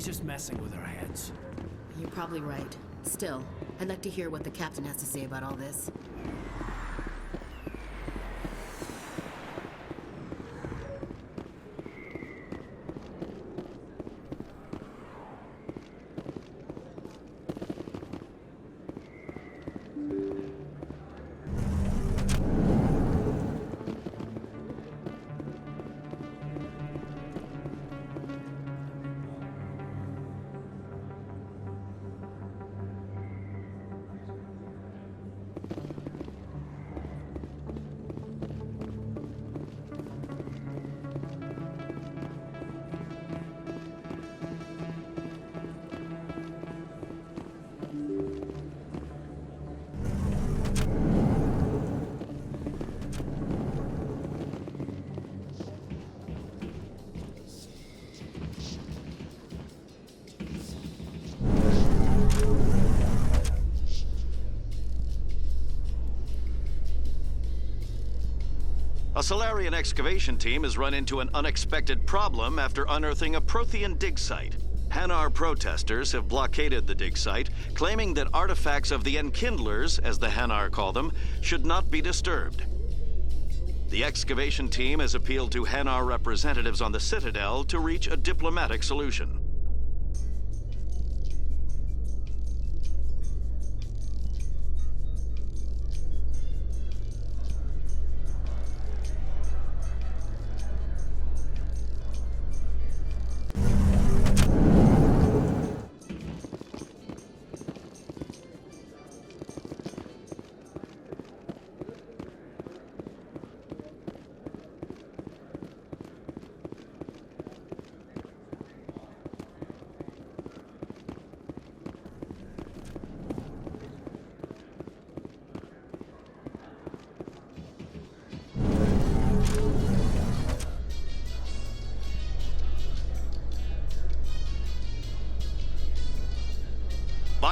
just messing with our heads. You're probably right. Still, I'd like to hear what the captain has to say about all this. A Solarian excavation team has run into an unexpected problem after unearthing a Prothean dig site. Hanar protesters have blockaded the dig site, claiming that artifacts of the Enkindlers, as the Hanar call them, should not be disturbed. The excavation team has appealed to Hanar representatives on the Citadel to reach a diplomatic solution.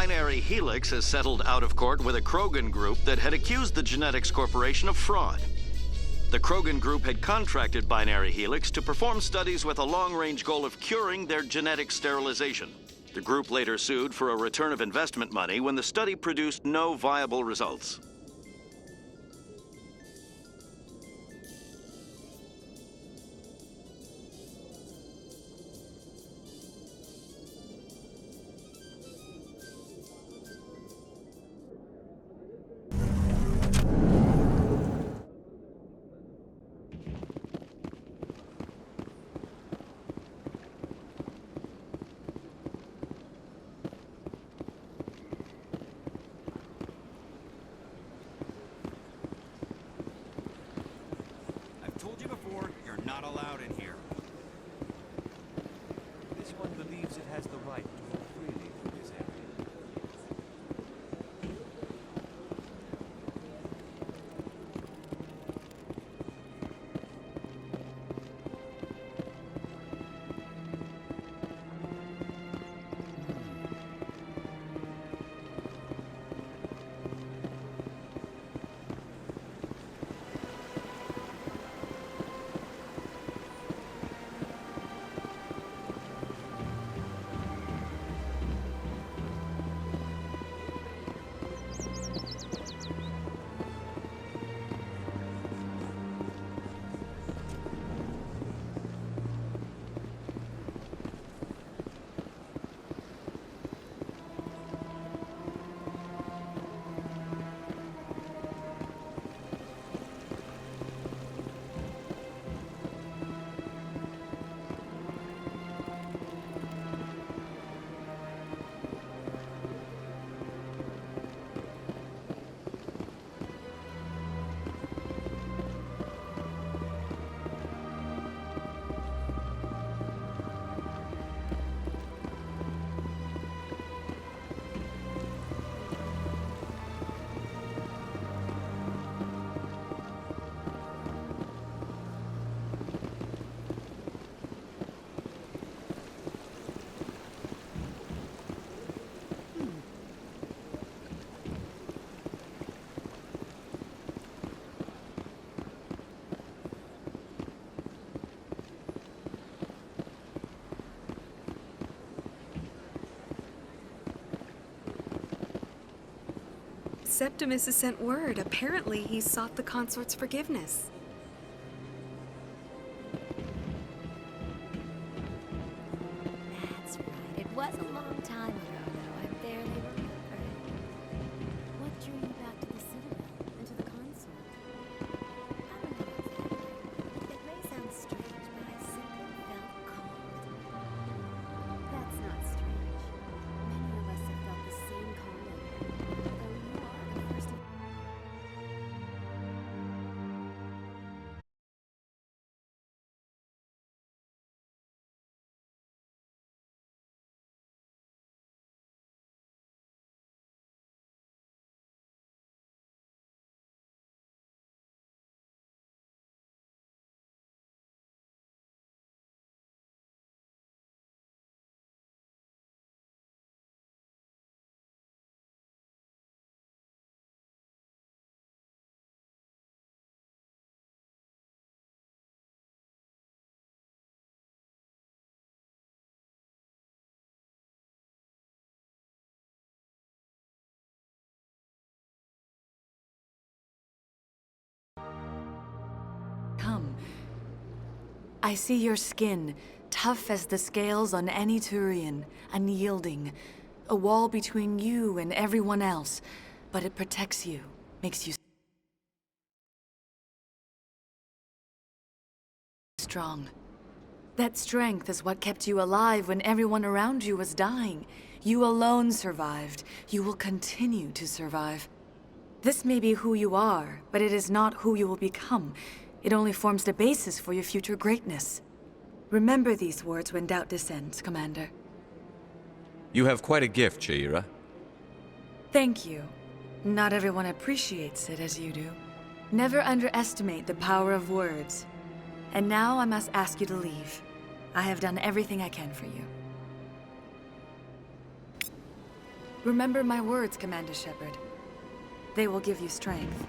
Binary Helix has settled out of court with a Krogan group that had accused the Genetics Corporation of fraud. The Krogan group had contracted Binary Helix to perform studies with a long-range goal of curing their genetic sterilization. The group later sued for a return of investment money when the study produced no viable results. Septimus has sent word. Apparently, he sought the consort's forgiveness. That's right. It was a long time ago, though. I barely remember. What drew you back to the Citadel and to the consort? I don't know exactly. It may sound strange, but I simply felt called. That's not strange. Many of us have felt the same calling. Though you are the first of... Come. I see your skin, tough as the scales on any Turian, unyielding. A wall between you and everyone else, but it protects you, makes you strong. That strength is what kept you alive when everyone around you was dying. You alone survived. You will continue to survive. This may be who you are, but it is not who you will become. It only forms the basis for your future greatness. Remember these words when doubt descends, Commander. You have quite a gift, Jaira. Thank you. Not everyone appreciates it as you do. Never underestimate the power of words. And now I must ask you to leave. I have done everything I can for you. Remember my words, Commander Shepard. They will give you strength.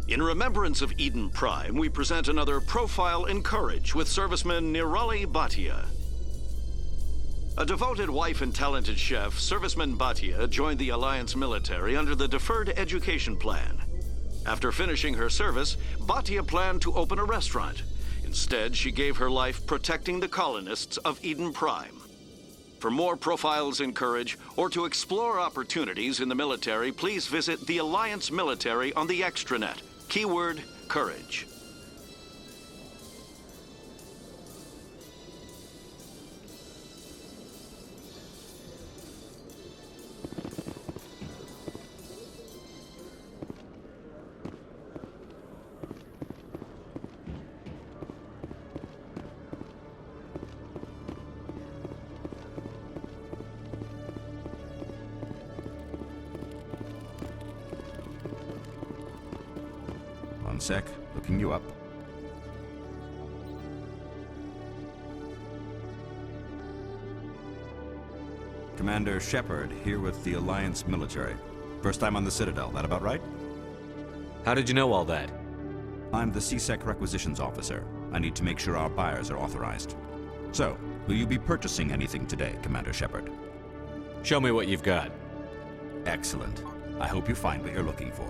In remembrance of Eden Prime, we present another profile in courage with serviceman Nirali Bhatia. A devoted wife and talented chef, serviceman Bhatia joined the Alliance military under the Deferred Education Plan. After finishing her service, Bhatia planned to open a restaurant. Instead, she gave her life protecting the colonists of Eden Prime. For more profiles in courage, or to explore opportunities in the military, please visit the Alliance military on the extranet. Keyword, courage. One sec, looking you up. Commander Shepard, here with the Alliance military. First time on the Citadel, that about right? How did you know all that? I'm the CSEC Requisitions Officer. I need to make sure our buyers are authorized. So, will you be purchasing anything today, Commander Shepard? Show me what you've got. Excellent. I hope you find what you're looking for.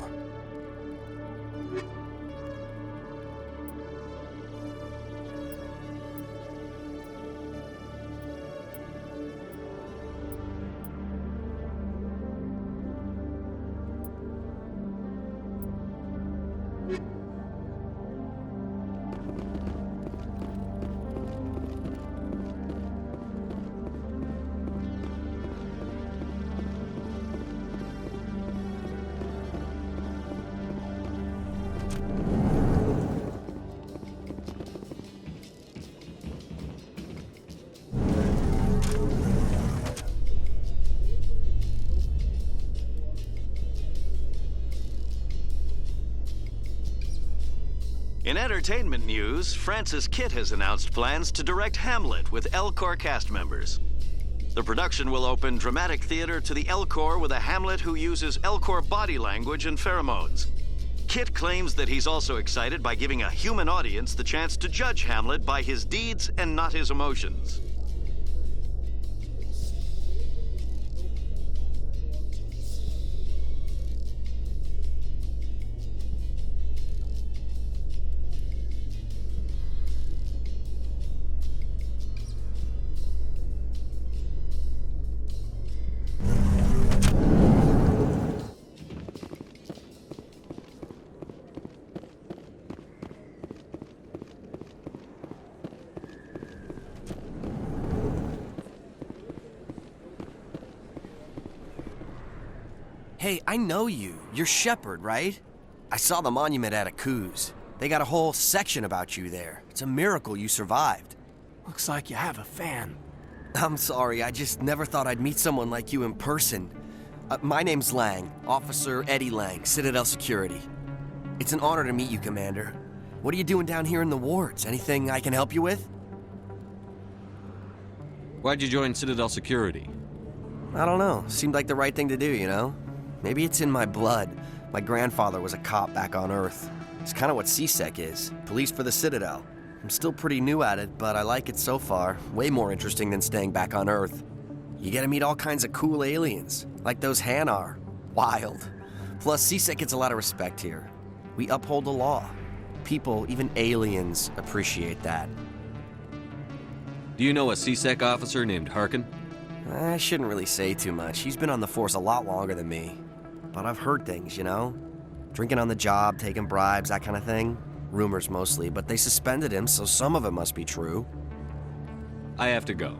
In entertainment news, Francis Kitt has announced plans to direct Hamlet with Elcor cast members. The production will open dramatic theater to the Elcor with a Hamlet who uses Elcor body language and pheromones. Kitt claims that he's also excited by giving a human audience the chance to judge Hamlet by his deeds and not his emotions. Hey, I know you. You're Shepard, right? I saw the monument at Akuz. They got a whole section about you there. It's a miracle you survived. Looks like you have a fan. I'm sorry, I just never thought I'd meet someone like you in person. My name's Lang, Officer Eddie Lang, Citadel Security. It's an honor to meet you, Commander. What are you doing down here in the wards? Anything I can help you with? Why'd you join Citadel Security? I don't know. Seemed like the right thing to do, you know? Maybe it's in my blood. My grandfather was a cop back on Earth. It's kind of what CSEC is. Police for the Citadel. I'm still pretty new at it, but I like it so far. Way more interesting than staying back on Earth. You get to meet all kinds of cool aliens, like those Hanar. Wild. Plus, CSEC gets a lot of respect here. We uphold the law. People, even aliens, appreciate that. Do you know a CSEC officer named Harkin? I shouldn't really say too much. He's been on the force a lot longer than me. But I've heard things, you know? Drinking on the job, taking bribes, that kind of thing. Rumors mostly, but they suspended him, so some of it must be true. I have to go.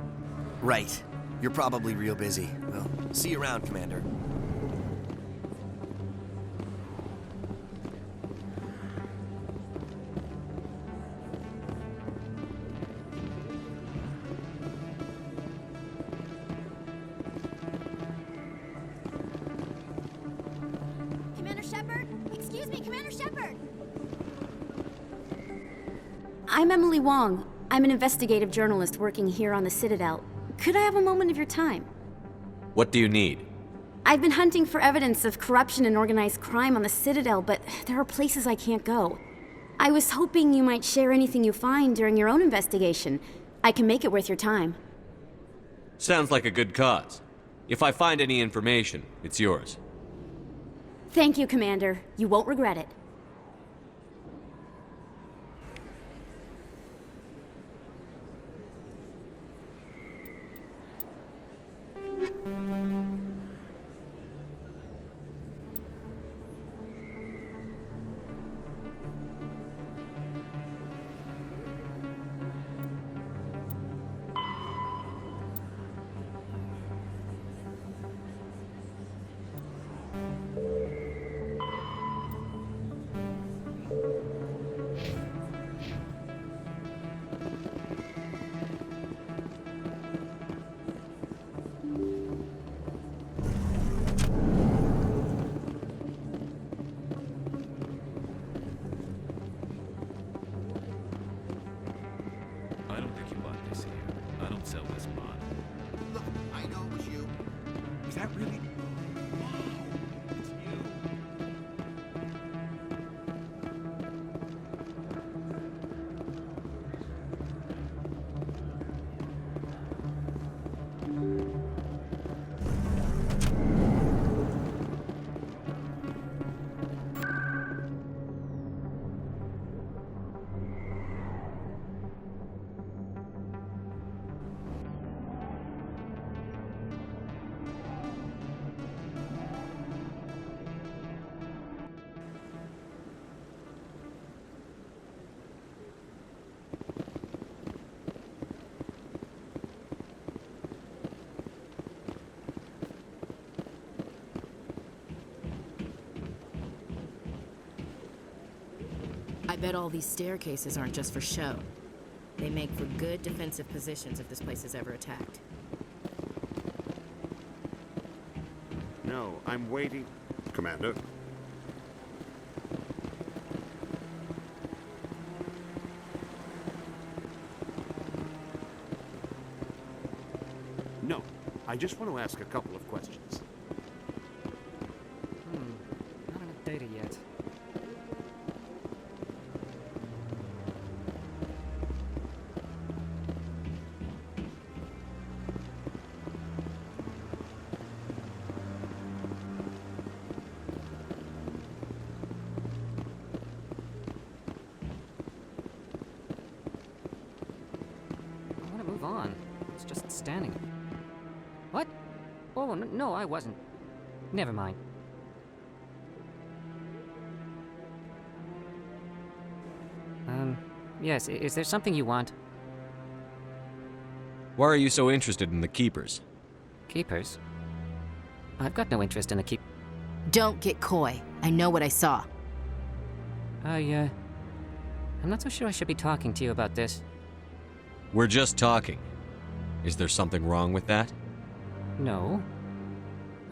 Right. You're probably real busy. Well, see you around, Commander. Commander Shepard? Excuse me, Commander Shepard! I'm Emily Wong. I'm an investigative journalist working here on the Citadel. Could I have a moment of your time? What do you need? I've been hunting for evidence of corruption and organized crime on the Citadel, but there are places I can't go. I was hoping you might share anything you find during your own investigation. I can make it worth your time. Sounds like a good cause. If I find any information, it's yours. Thank you, Commander. You won't regret it. I don't think you bought this here. I don't sell this mod. Look, I know it was you. Is that really? It's you. I bet all these staircases aren't just for show. They make for good defensive positions if this place is ever attacked. No, I'm waiting. Commander. No, I just want to ask a couple of questions. Not enough data yet. I want to move on. It's just standing. What? Oh, no, I wasn't. Never mind. Yes, is there something you want? Why are you so interested in the Keepers? Keepers? I've got no interest in the keep... Don't get coy. I know what I saw. I'm not so sure I should be talking to you about this. We're just talking. Is there something wrong with that? No.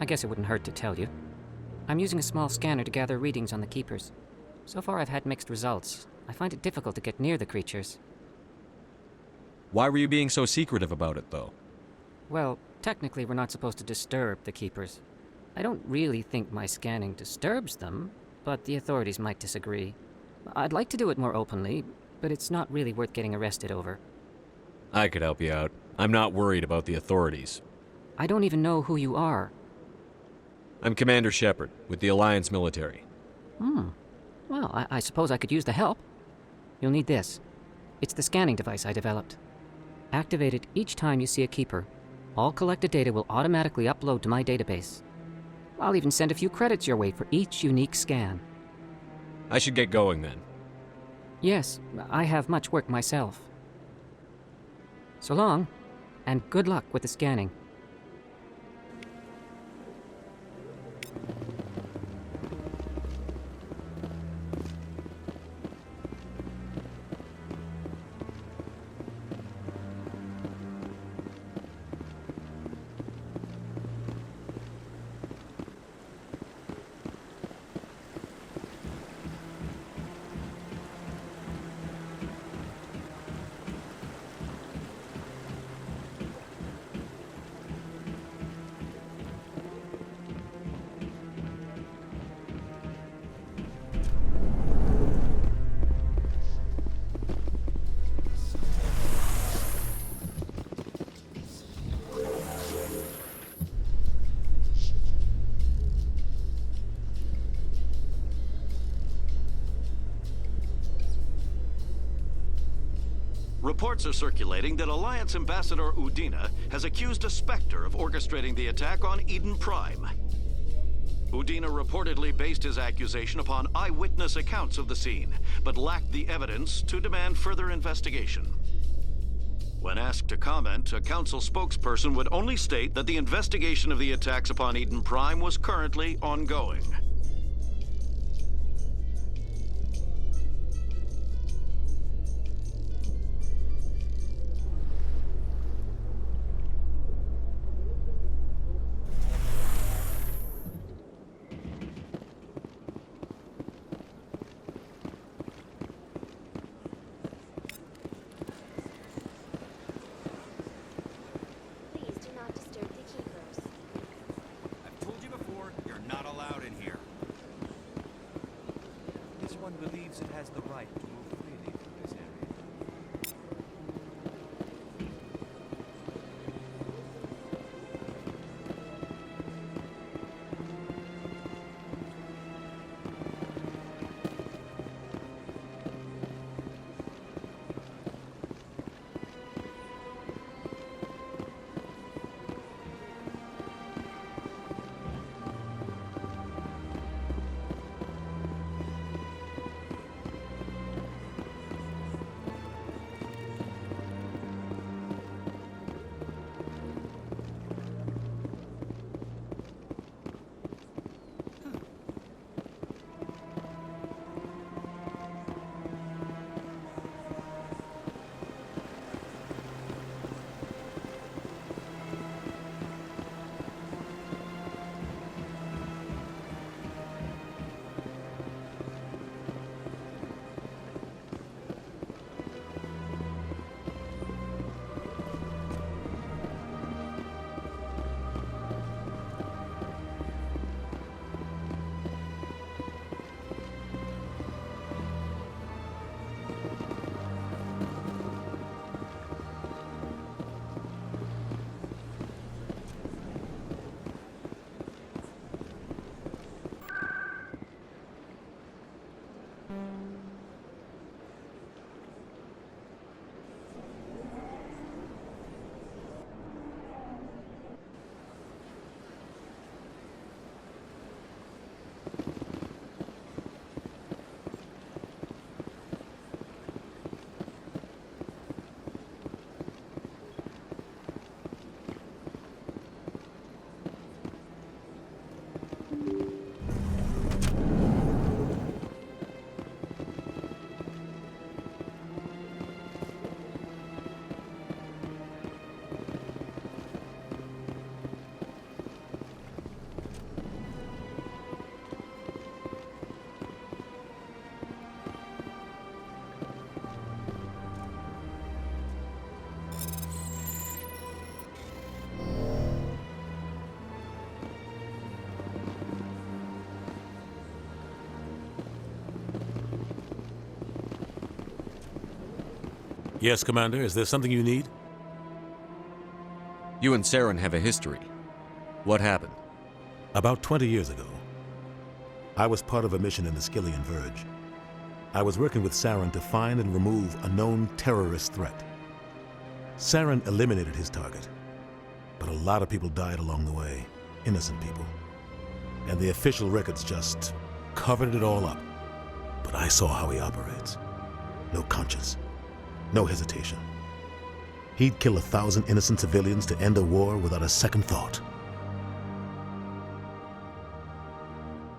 I guess it wouldn't hurt to tell you. I'm using a small scanner to gather readings on the Keepers. So far I've had mixed results. I find it difficult to get near the creatures. Why were you being so secretive about it, though? Well, technically we're not supposed to disturb the Keepers. I don't really think my scanning disturbs them, but the authorities might disagree. I'd like to do it more openly, but it's not really worth getting arrested over. I could help you out. I'm not worried about the authorities. I don't even know who you are. I'm Commander Shepard, with the Alliance military. Well, I suppose I could use the help. You'll need this. It's the scanning device I developed. Activate it each time you see a Keeper. All collected data will automatically upload to my database. I'll even send a few credits your way for each unique scan. I should get going then. Yes, I have much work myself. So long, and good luck with the scanning. Reports are circulating that Alliance Ambassador Udina has accused a Spectre of orchestrating the attack on Eden Prime. Udina reportedly based his accusation upon eyewitness accounts of the scene, but lacked the evidence to demand further investigation. When asked to comment, a council spokesperson would only state that the investigation of the attacks upon Eden Prime was currently ongoing. I've told you before, you're not allowed in here. Yes, Commander. Is there something you need? You and Saren have a history. What happened? About 20 years ago, I was part of a mission in the Skillian Verge. I was working with Saren to find and remove a known terrorist threat. Saren eliminated his target, but a lot of people died along the way, innocent people. And the official records just covered it all up. But I saw how he operates. No conscience, no hesitation. He'd kill 1,000 innocent civilians to end a war without a second thought.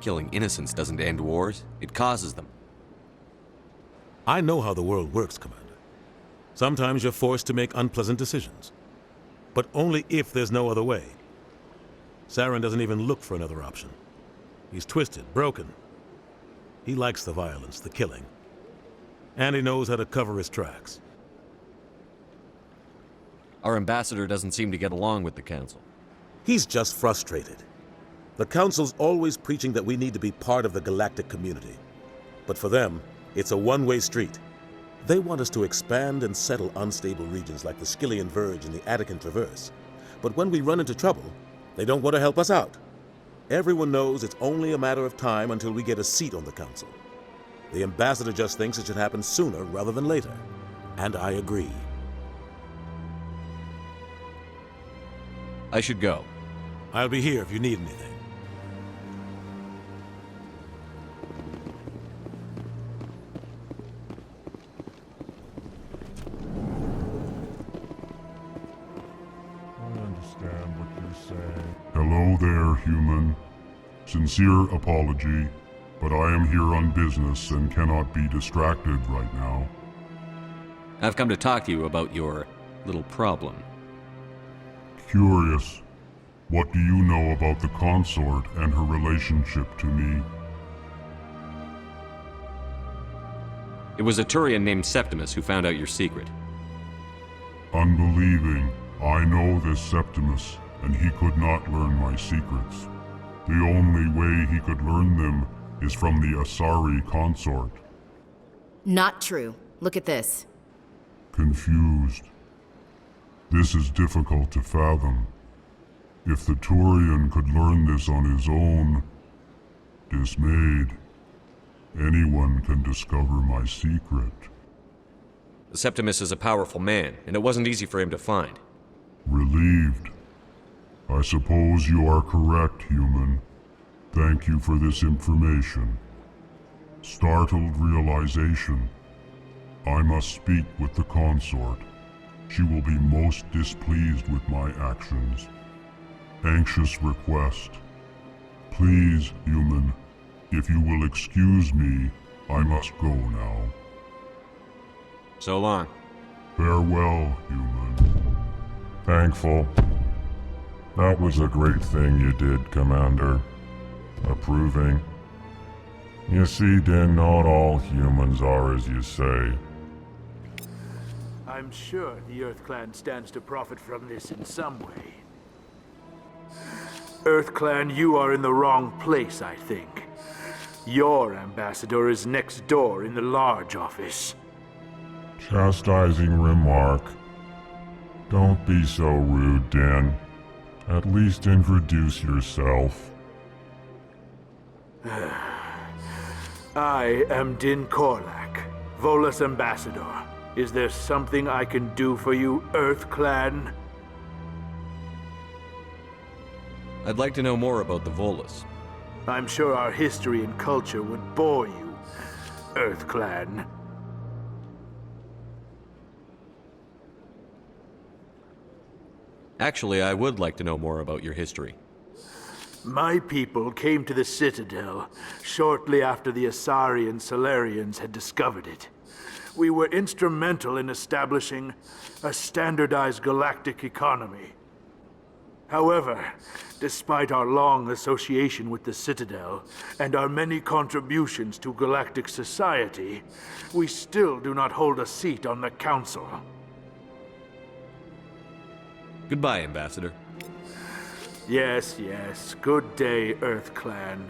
Killing innocents doesn't end wars, it causes them. I know how the world works, Commander. Sometimes you're forced to make unpleasant decisions. But only if there's no other way. Saren doesn't even look for another option. He's twisted, broken. He likes the violence, the killing. And he knows how to cover his tracks. Our ambassador doesn't seem to get along with the Council. He's just frustrated. The Council's always preaching that we need to be part of the galactic community. But for them, it's a one-way street. They want us to expand and settle unstable regions like the Skillian Verge and the Attican Traverse. But when we run into trouble, they don't want to help us out. Everyone knows it's only a matter of time until we get a seat on the Council. The ambassador just thinks it should happen sooner rather than later. And I agree. I should go. I'll be here if you need anything. Hello there, human. Sincere apology, but I am here on business and cannot be distracted right now. I've come to talk to you about your little problem. Curious. What do you know about the consort and her relationship to me? It was a Turian named Septimus who found out your secret. Unbelieving. I know this Septimus, and he could not learn my secrets. The only way he could learn them is from the Asari consort. Not true. Look at this. Confused. This is difficult to fathom. If the Turian could learn this on his own, dismayed, anyone can discover my secret. Septimus is a powerful man, and it wasn't easy for him to find. Relieved. I suppose you are correct, human. Thank you for this information. Startled realization. I must speak with the consort. She will be most displeased with my actions. Anxious request. Please, human, if you will excuse me, I must go now. So long. Farewell, human. Thankful. That was a great thing you did, Commander. Approving. You see, Din, not all humans are as you say. I'm sure the EarthClan stands to profit from this in some way. EarthClan, you are in the wrong place, I think. Your ambassador is next door in the large office. Chastising remark. Don't be so rude, Din. At least introduce yourself. I am Din Korlak, Volus ambassador. Is there something I can do for you, EarthClan? I'd like to know more about the Volus. I'm sure our history and culture would bore you, EarthClan. Actually, I would like to know more about your history. My people came to the Citadel shortly after the Asari and Salarians had discovered it. We were instrumental in establishing a standardized galactic economy. However, despite our long association with the Citadel and our many contributions to galactic society, we still do not hold a seat on the Council. Goodbye, Ambassador. Yes, yes. Good day, EarthClan.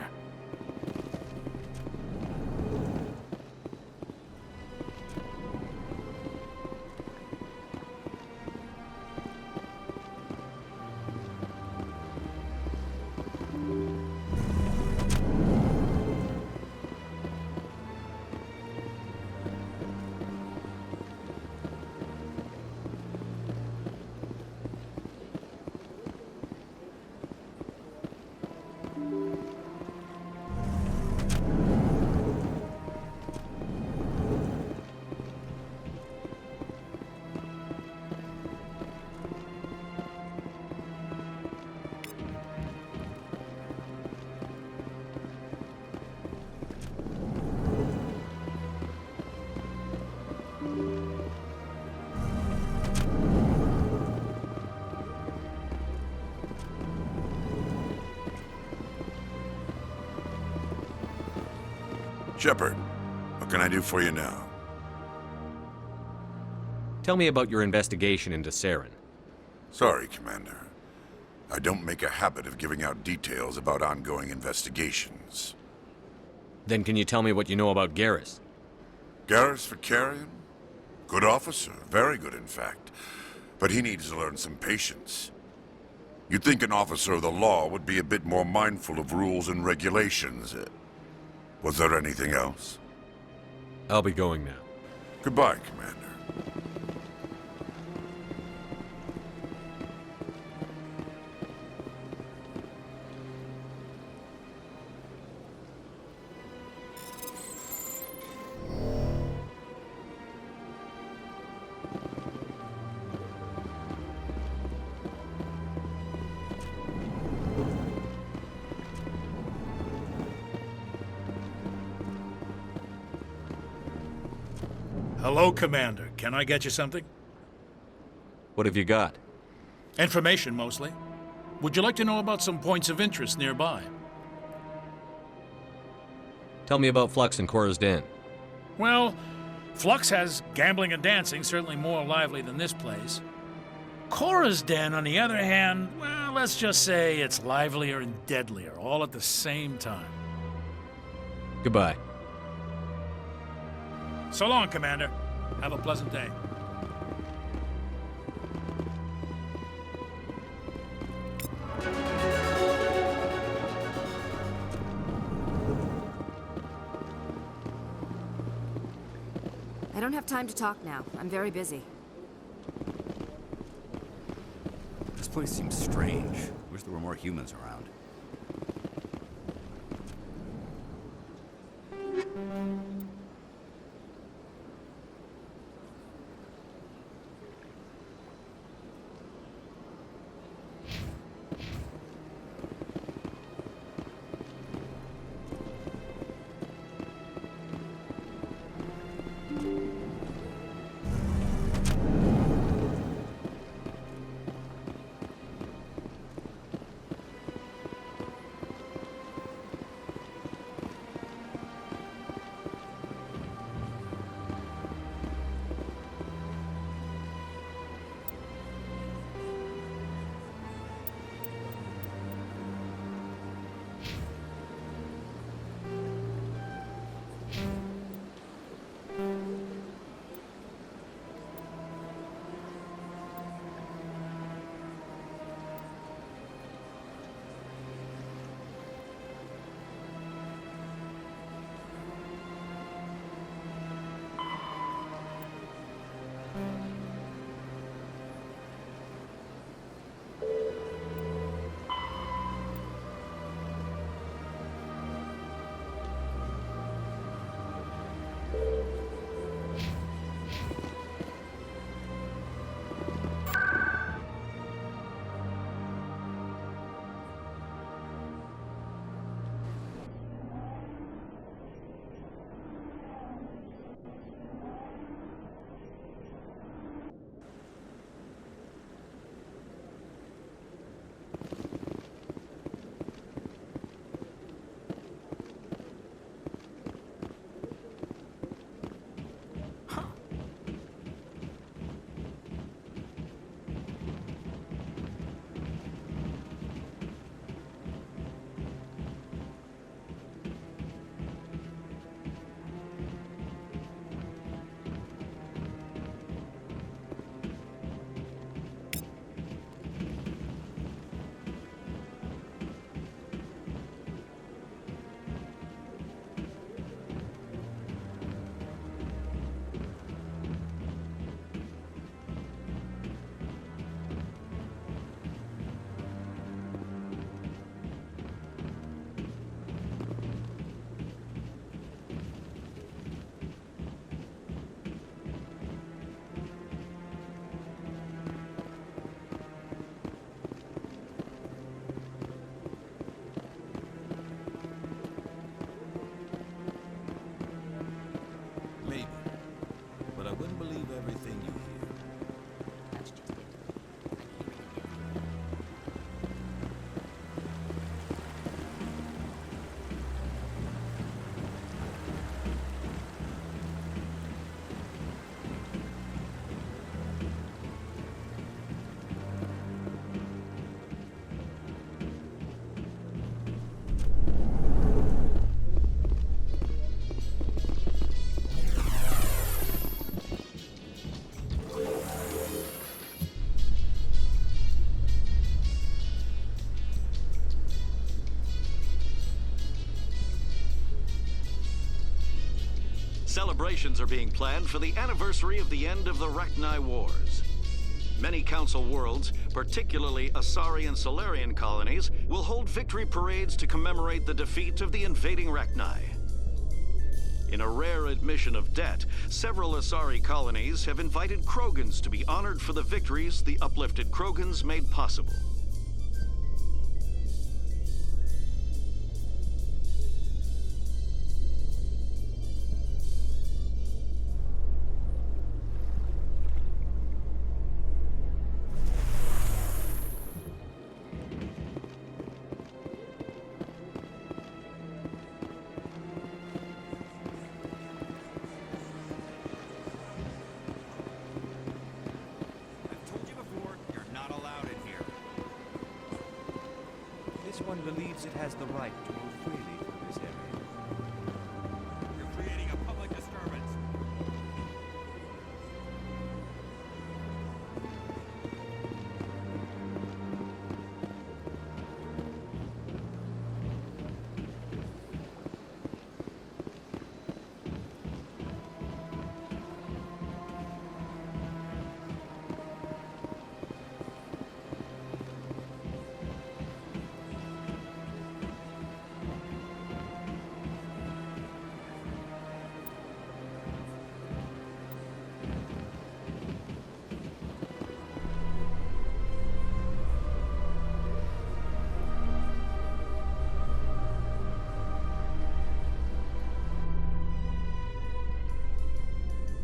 Shepard, what can I do for you now? Tell me about your investigation into Saren. Sorry, Commander. I don't make a habit of giving out details about ongoing investigations. Then can you tell me what you know about Garrus? Garrus Vakarian? Good officer, very good in fact. But he needs to learn some patience. You'd think an officer of the law would be a bit more mindful of rules and regulations. Was there anything else? I'll be going now. Goodbye, Commander. Hello, Commander. Can I get you something? What have you got? Information, mostly. Would you like to know about some points of interest nearby? Tell me about Flux and Cora's Den. Well, Flux has gambling and dancing, certainly more lively than this place. Cora's Den, on the other hand, well, let's just say it's livelier and deadlier, all at the same time. Goodbye. So long, Commander. Have a pleasant day. I don't have time to talk now. I'm very busy. This place seems strange. Wish there were more humans around. Celebrations are being planned for the anniversary of the end of the Rachni Wars. Many Council worlds, particularly Asari and Solarian colonies, will hold victory parades to commemorate the defeat of the invading Rachni. In a rare admission of debt, several Asari colonies have invited Krogans to be honored for the victories the uplifted Krogans made possible. This one believes it has the right to move freely through this area. You're creating a public disturbance.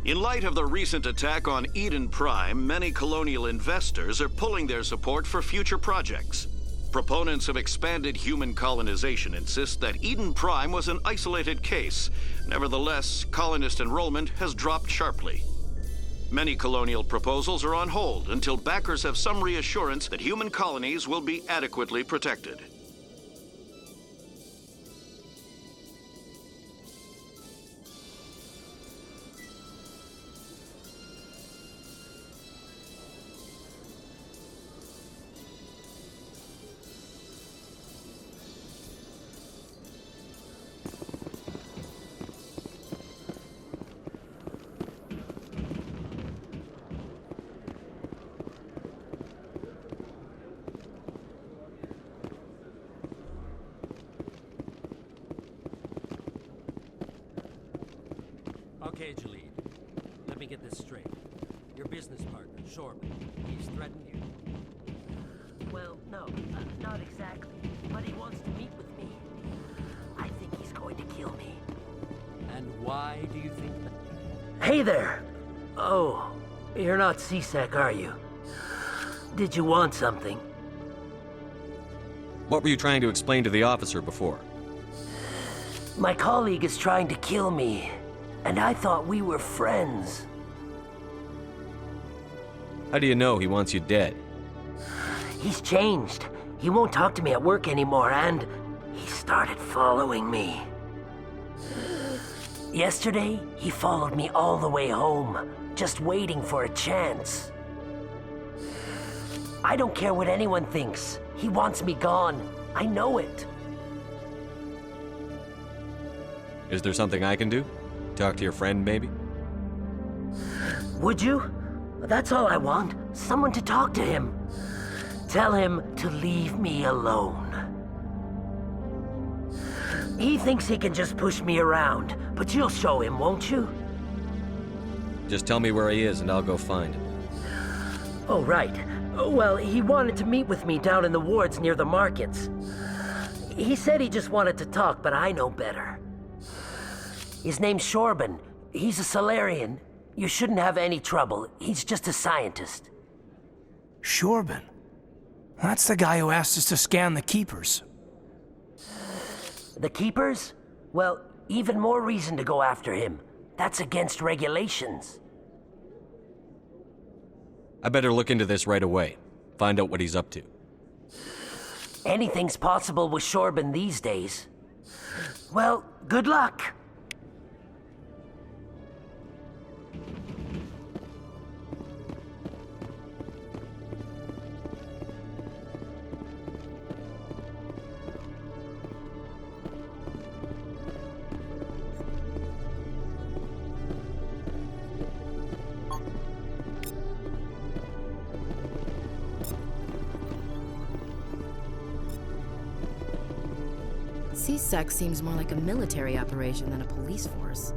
In light of the recent attack on Eden Prime, many colonial investors are pulling their support for future projects. Proponents of expanded human colonization insist that Eden Prime was an isolated case. Nevertheless, colonist enrollment has dropped sharply. Many colonial proposals are on hold until backers have some reassurance that human colonies will be adequately protected. Okay, Jalid. Let me get this straight. Your business partner, Shorman, he's threatened you? Well, no, not exactly. But he wants to meet with me. I think he's going to kill me. And why do you think that? Hey there! Oh, you're not C-Sec, are you? Did you want something? What were you trying to explain to the officer before? My colleague is trying to kill me. And I thought we were friends. How do you know he wants you dead? He's changed. He won't talk to me at work anymore, and he started following me. Yesterday, he followed me all the way home, just waiting for a chance. I don't care what anyone thinks. He wants me gone. I know it. Is there something I can do? Talk to your friend, maybe? Would you? That's all I want. Someone to talk to him. Tell him to leave me alone. He thinks he can just push me around, but you'll show him, won't you? Just tell me where he is and I'll go find him. Oh, right. Well, he wanted to meet with me down in the wards near the markets. He said he just wanted to talk, but I know better. His name's Shorban. He's a Solarian. You shouldn't have any trouble. He's just a scientist. Shorban? That's the guy who asked us to scan the Keepers. The Keepers? Well, even more reason to go after him. That's against regulations. I better look into this right away. Find out what he's up to. Anything's possible with Shorban these days. Well, good luck. CSEC seems more like a military operation than a police force.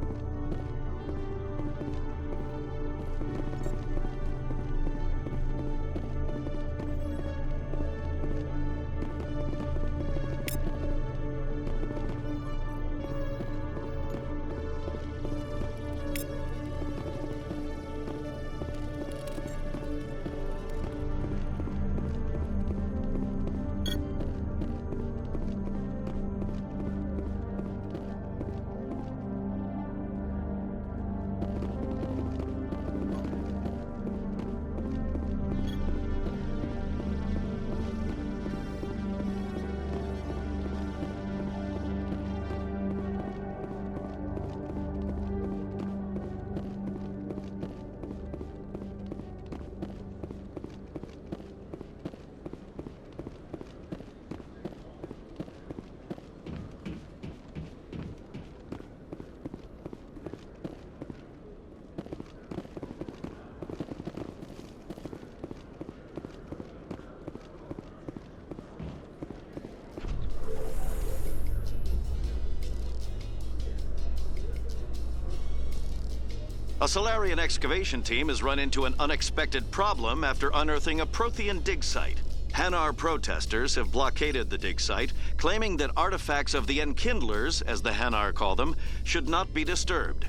A Solarian excavation team has run into an unexpected problem after unearthing a Prothean dig site. Hanar protesters have blockaded the dig site, claiming that artifacts of the Enkindlers, as the Hanar call them, should not be disturbed.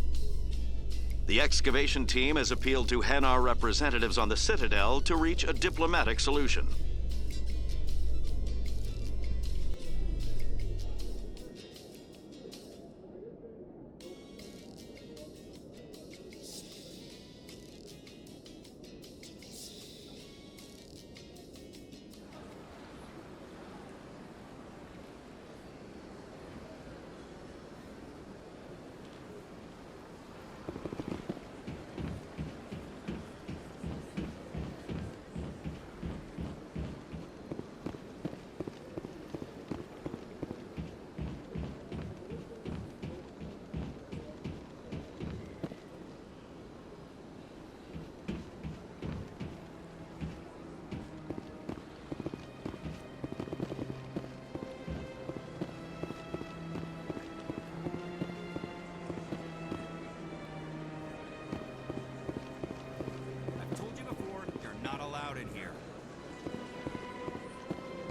The excavation team has appealed to Hanar representatives on the Citadel to reach a diplomatic solution.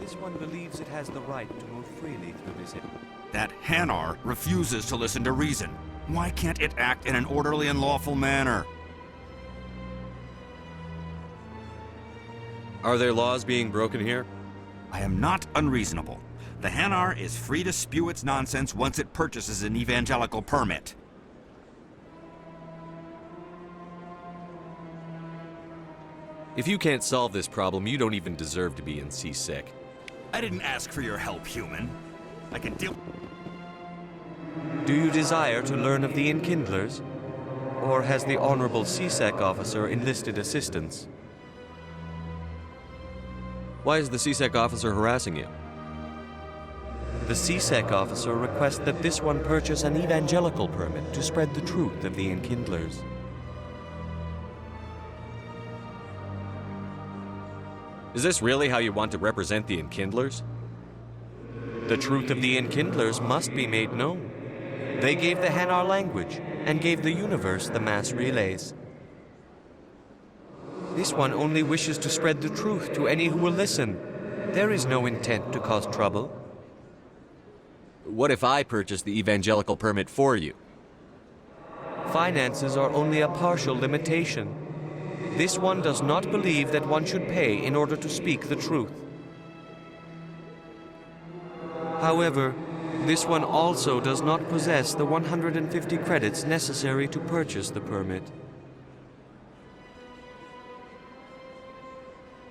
This one believes it has the right to move freely through this area. That Hanar refuses to listen to reason. Why can't it act in an orderly and lawful manner? Are there laws being broken here? I am not unreasonable. The Hanar is free to spew its nonsense once it purchases an evangelical permit. If you can't solve this problem, you don't even deserve to be in CSEC. I didn't ask for your help, human. I can deal... Do you desire to learn of the Enkindlers? Or has the Honorable CSEC officer enlisted assistance? Why is the CSEC officer harassing you? The CSEC officer requests that this one purchase an evangelical permit to spread the truth of the Enkindlers. Is this really how you want to represent the Enkindlers? The truth of the Enkindlers must be made known. They gave the Hanar language, and gave the universe the mass relays. This one only wishes to spread the truth to any who will listen. There is no intent to cause trouble. What if I purchase the evangelical permit for you? Finances are only a partial limitation. This one does not believe that one should pay in order to speak the truth. However, this one also does not possess the 150 credits necessary to purchase the permit.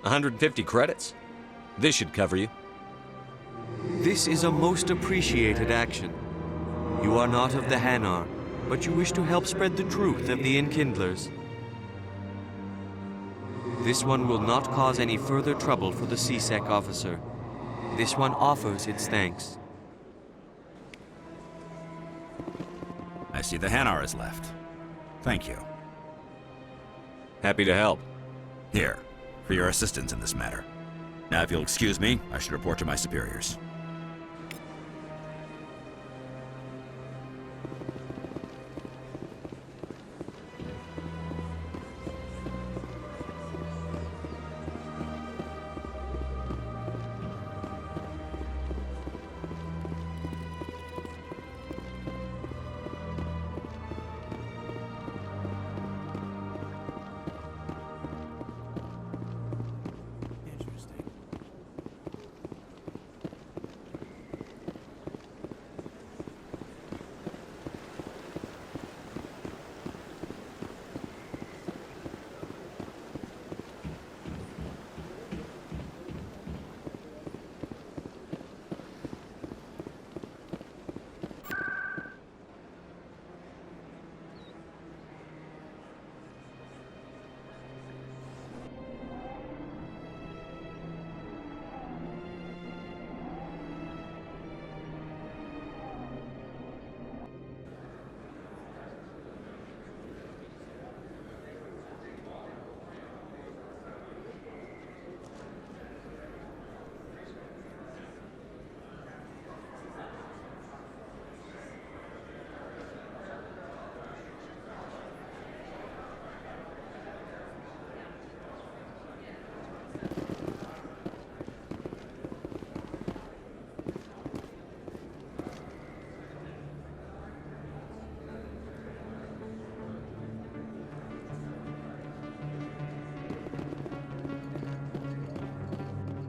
150 credits? This should cover you. This is a most appreciated action. You are not of the Hanar, but you wish to help spread the truth of the Enkindlers. This one will not cause any further trouble for the CSEC officer. This one offers its thanks. I see the Hanar is left. Thank you. Happy to help. Here, for your assistance in this matter. Now, if you'll excuse me, I should report to my superiors.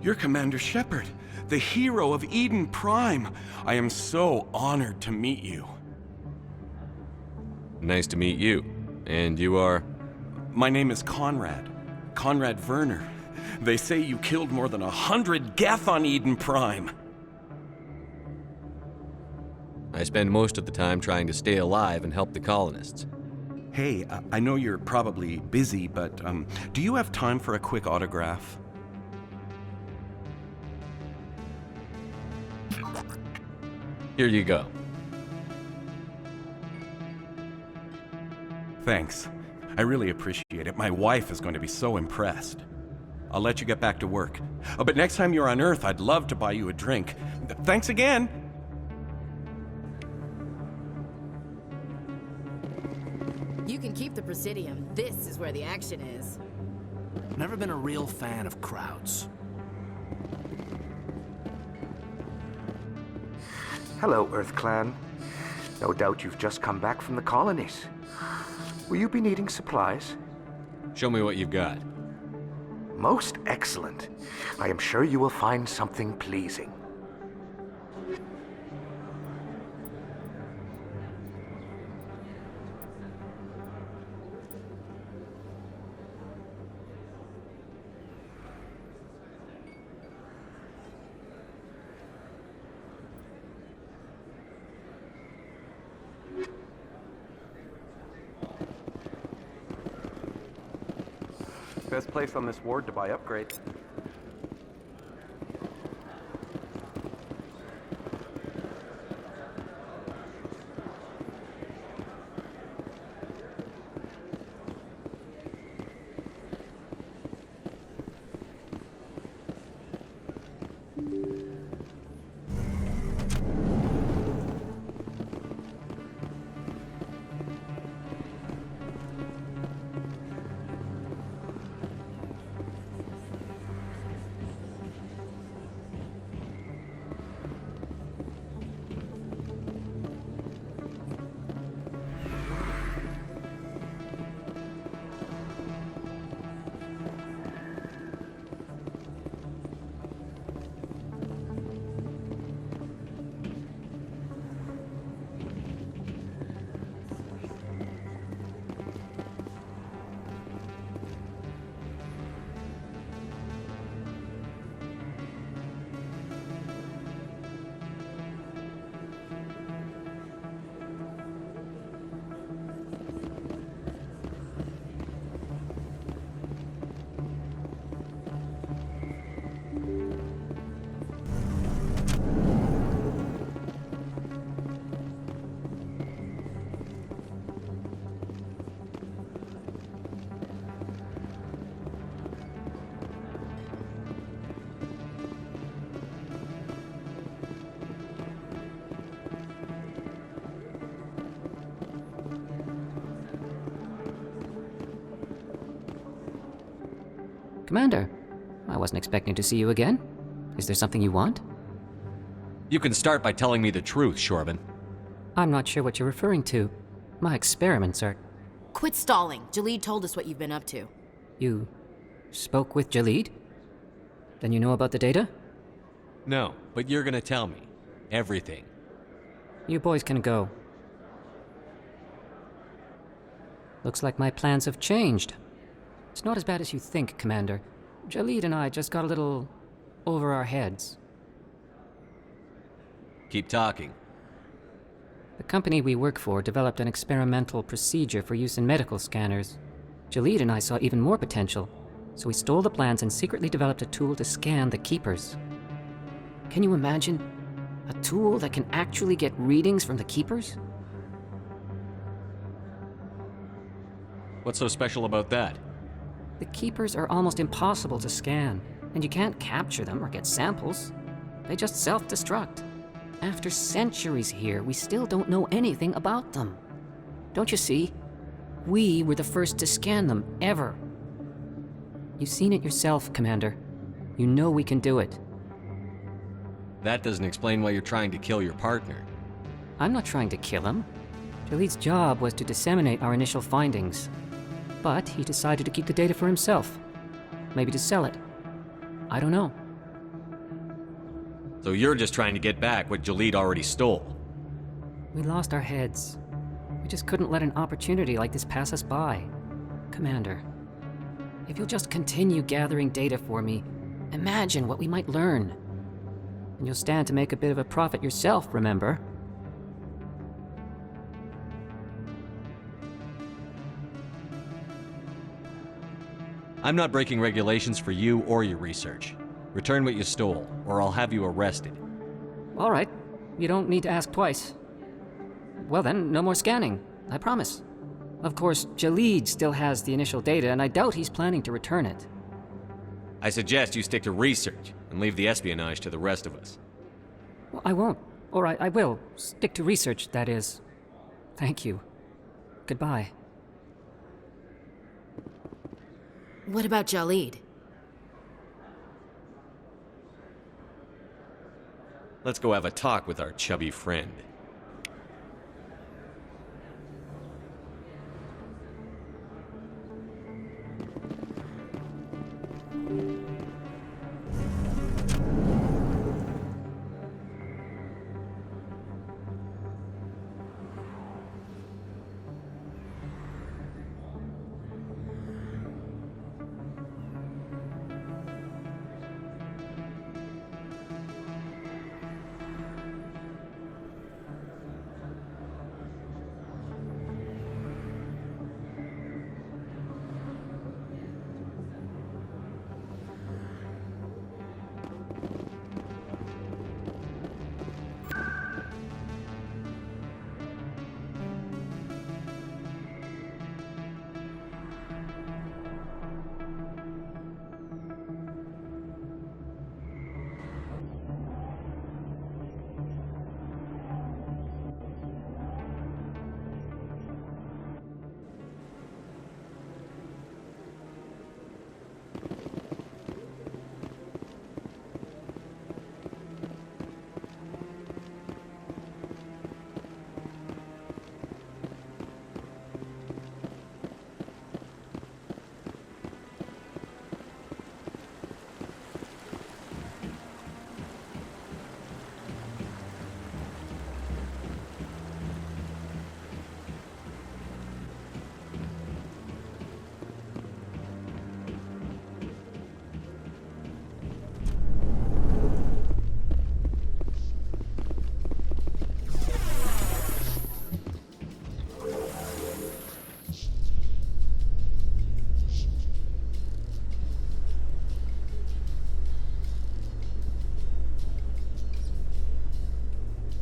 You're Commander Shepard, the hero of Eden Prime. I am so honored to meet you. Nice to meet you. And you are? My name is Conrad. Conrad Werner. They say you killed more than 100 Geth on Eden Prime. I spend most of the time trying to stay alive and help the colonists. Hey, I know you're probably busy, but do you have time for a quick autograph? Here you go. Thanks. I really appreciate it. My wife is going to be so impressed. I'll let you get back to work. Oh, but next time you're on Earth, I'd love to buy you a drink. Thanks again! You can keep the Presidium. This is where the action is. Never been a real fan of crowds. Hello, Earth Clan. No doubt you've just come back from the colonies. Will you be needing supplies? Show me what you've got. Most excellent. I am sure you will find something pleasing. Best place on this ward to buy upgrades. Commander, I wasn't expecting to see you again. Is there something you want? You can start by telling me the truth, Shorban. I'm not sure what you're referring to. My experiments are... Quit stalling. Jalid told us what you've been up to. You spoke with Jalid? Then you know about the data? No, but you're gonna tell me. Everything. You boys can go. Looks like my plans have changed. It's not as bad as you think, Commander. Jalid and I just got a little over our heads. Keep talking. The company we work for developed an experimental procedure for use in medical scanners. Jalid and I saw even more potential, so we stole the plans and secretly developed a tool to scan the Keepers. Can you imagine? A tool that can actually get readings from the Keepers? What's so special about that? The Keepers are almost impossible to scan, and you can't capture them or get samples. They just self-destruct. After centuries here, we still don't know anything about them. Don't you see? We were the first to scan them, ever. You've seen it yourself, Commander. You know we can do it. That doesn't explain why you're trying to kill your partner. I'm not trying to kill him. Jalid's job was to disseminate our initial findings. But he decided to keep the data for himself. Maybe to sell it. I don't know. So you're just trying to get back what Jalid already stole. We lost our heads. We just couldn't let an opportunity like this pass us by. Commander, if you'll just continue gathering data for me, imagine what we might learn. And you'll stand to make a bit of a profit yourself, remember? I'm not breaking regulations for you or your research. Return what you stole, or I'll have you arrested. All right. You don't need to ask twice. Well then, no more scanning. I promise. Of course, Jalid still has the initial data, and I doubt he's planning to return it. I suggest you stick to research and leave the espionage to the rest of us. Well, I won't. Or I will. Stick to research, that is. Thank you. Goodbye. What about Jalid? Let's go have a talk with our chubby friend.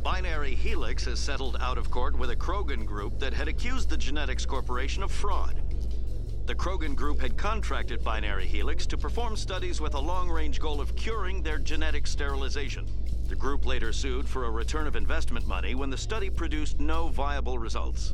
Binary Helix has settled out of court with a Krogan group that had accused the Genetics Corporation of fraud. The Krogan group had contracted Binary Helix to perform studies with a long-range goal of curing their genetic sterilization. The group later sued for a return of investment money when the study produced no viable results.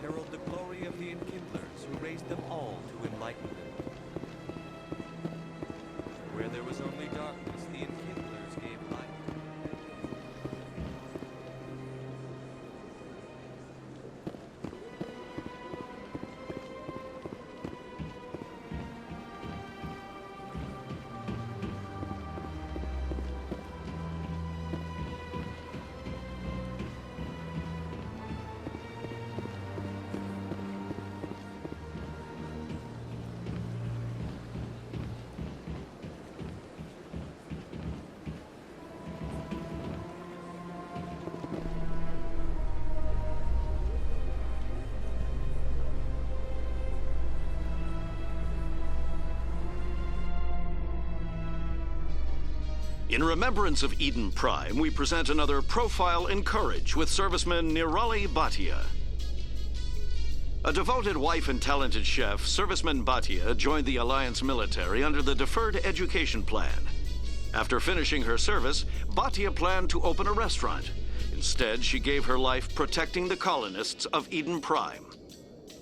Herald the glory of the Enkindlers, who raised them all to enlightenment. Where there was only darkness, the Enkindlers gave light. In remembrance of Eden Prime, we present another Profile in Courage with serviceman Nirali Bhatia. A devoted wife and talented chef, Serviceman Bhatia joined the Alliance military under the Deferred Education Plan. After finishing her service, Bhatia planned to open a restaurant. Instead, she gave her life protecting the colonists of Eden Prime.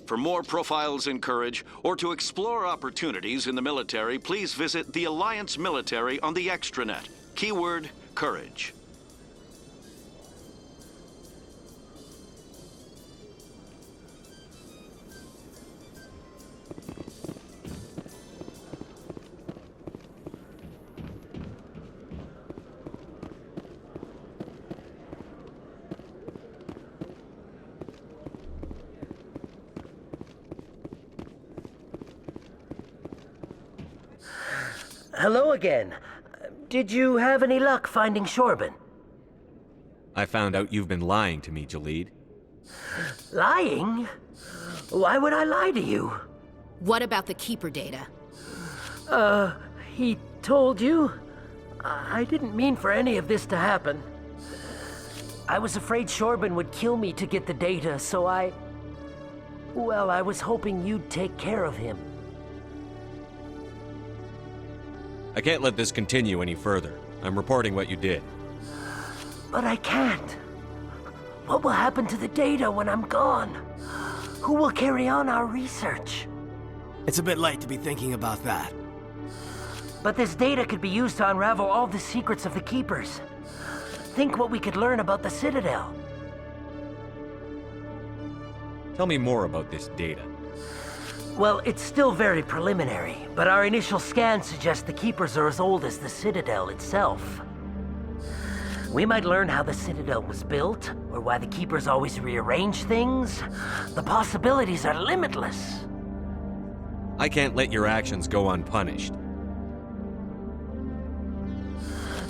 For more profiles in Courage, or to explore opportunities in the military, please visit the Alliance Military on the extranet. Keyword, Courage. Hello again. Did you have any luck finding Shorben? I found out you've been lying to me, Jalid. Lying? Why would I lie to you? What about the Keeper data? He told you? I didn't mean for any of this to happen. I was afraid Shorben would kill me to get the data, so I was hoping you'd take care of him. I can't let this continue any further. I'm reporting what you did. But I can't. What will happen to the data when I'm gone? Who will carry on our research? It's a bit late to be thinking about that. But this data could be used to unravel all the secrets of the Keepers. Think what we could learn about the Citadel. Tell me more about this data. Well, it's still very preliminary, but our initial scans suggest the Keepers are as old as the Citadel itself. We might learn how the Citadel was built, or why the Keepers always rearrange things. The possibilities are limitless. I can't let your actions go unpunished.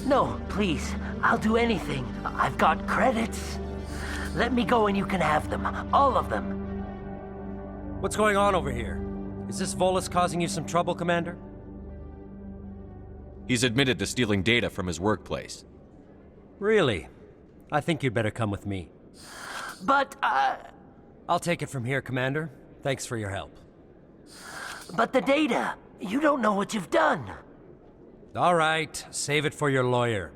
No, please. I'll do anything. I've got credits. Let me go and you can have them. All of them. What's going on over here? Is this Volus causing you some trouble, Commander? He's admitted to stealing data from his workplace. Really? I think you'd better come with me. But, I'll take it from here, Commander. Thanks for your help. But the data! You don't know what you've done! All right, save it for your lawyer.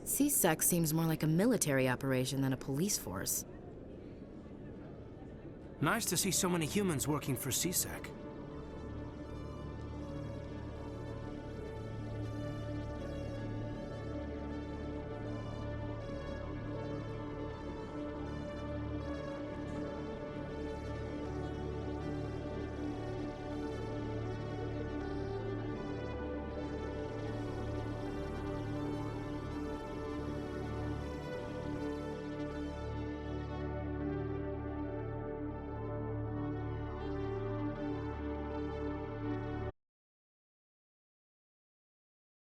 CSEC seems more like a military operation than a police force. Nice to see so many humans working for CSEC.